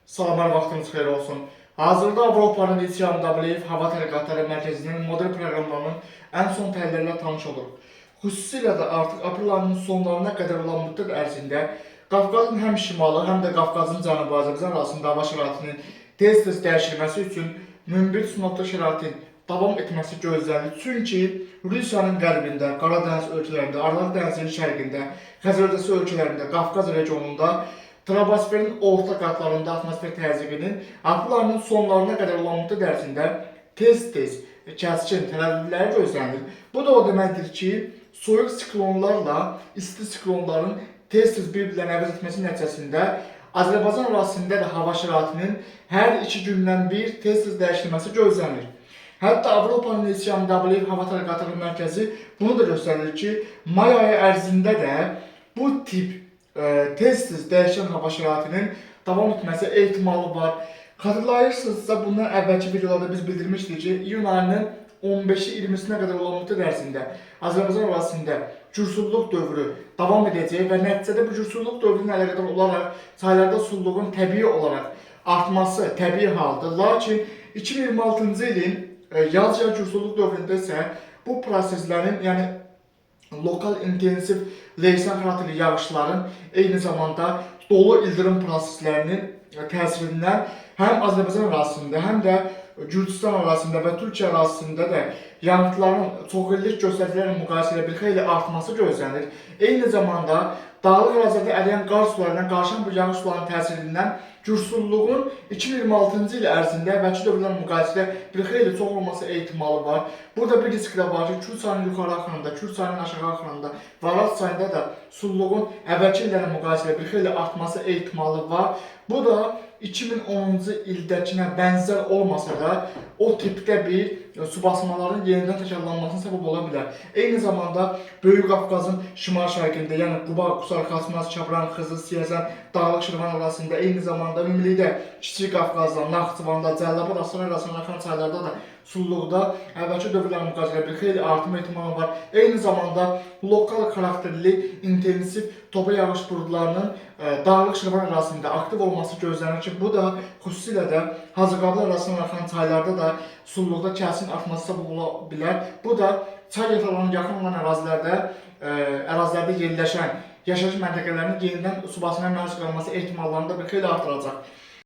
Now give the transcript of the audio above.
Salamlar, vaxtınız xeyir olsun. Hazırda Avropanın İTMWF Hava Tədqiqatları Mərkəzinin model proqramlarının ən son təhlillərlə tanış oluruq. Xüsusilə də artıq aprel ayının sonlarına qədər olan müddət ərzində Qafqazın həm şimalı, həm də Qafqazın cənubu Azərbaycan arasında hava şəraitinin tez-tez dəyişilməsi üçün mümbit sinoptik şəraitin davam etməsi gözlənilir. Çünki Rusiyanın qərbində, Qara dəniz ölkələrində, Aralıq dənizinin şərqində, Xəzər Dənizı ölkələrində, Qafqaz regionunda troposferin orta qatlarında atmosfer təzyiqinin aprel ayının sonlarına qədər olan müddət ərzində tez-tez kəskin tərəddüdləri gözlənilir. Bu da o deməkdir ki, soyuq siklonlarla isti siklonların tez-tez bir-birlərini əvəz etməsi nəticəsində Azərbaycan arasında da hava şəraitinin hər 2 gündən bir tez-tez dəyişilməsi gözlənilir. Hətta Avropanın İTMWF Hava Tədqiqatları Mərkəzi bunu da göstərir ki, may ayı ərzində də bu tip tez-tez dəyişən hava şəraitinin davam etməsi ehtimalı var. Xatırlayırsınızsa, bundan əvvəlki videolarda biz bildirmişdik ki, iyun ayının 15-i 20-sinə qədər olan müddət ərzində Azərbaycan arasında cürsüllük dövrü davam edəcək və nəticədə bu cürsüllük dövrünün əlaqədar olaraq çaylarda sulluğun təbii olaraq artması təbii haldır. Lakin 2026-cı ilin yaz-yay cürsüllük dövründə isə bu proseslərin, yəni lokal intensiv leysan xarakterli yağışların eyni zamanda dolu ildırım proseslərinin təsirindən həm Azərbaycan arasında, həm də Gürcüstan arasında və Türkiyə arasında da yağıntıların çox illik göstəricilərlə müqayisə ilə bir xeyli artması gözlənilir. Eyni zamanda dağlıq ərazilərdə əriyən qar sularından qarşılanan bu yağış sularının təsirindən cürsülluğun 2026-cı il ərzində əvvəlki dövrlərlə müqayisədə bir xeyli çox olması ehtimalı var. Burada bir risk də var ki, Kür çayının yuxarı axınında, Kür çayının aşağı axınında və Araz çayında da sulluğun əvvəlki illərlə müqayisədə bir xeyli artması ehtimalı var. Bu da 2010-cu ildəkinə bənzər olmasa da o tipdə bir su basmaların yenidən təkrarlanmasına səbəb ola bilər. Eyni zamanda Böyük Qafqazın şimal şərqində, yəni Quba, Qusar, Xaçmaz, Çabran, Xızı, Siyəzən, Dağlıq Şirvan arasında, eyni zamanda ümumilikdə Kiçik Qafqazda, Naxçıvanda, Cəlilabad, Astara arasında axan çaylarda da sulluqda əvvəlki dövrlərlə müqayisədə bir xeyli artım ehtimalı var. Eyni zamanda lokal xarakterli intensiv topa yağış buludlarının Dağlıq Şirvan arasında aktiv olması gözlənir ki, bu da xüsusilə də Hacıqabul arasında axan çaylarda da sulluqda kəskin artması səbəb ola bilər. Bu da çay yataqlarına yaxın olan ərazilərdə yerləşən yaşayış məntəqələrinin yenidən su basmaya məruz qalması ehtimallarını da bir xeyli artıracaq.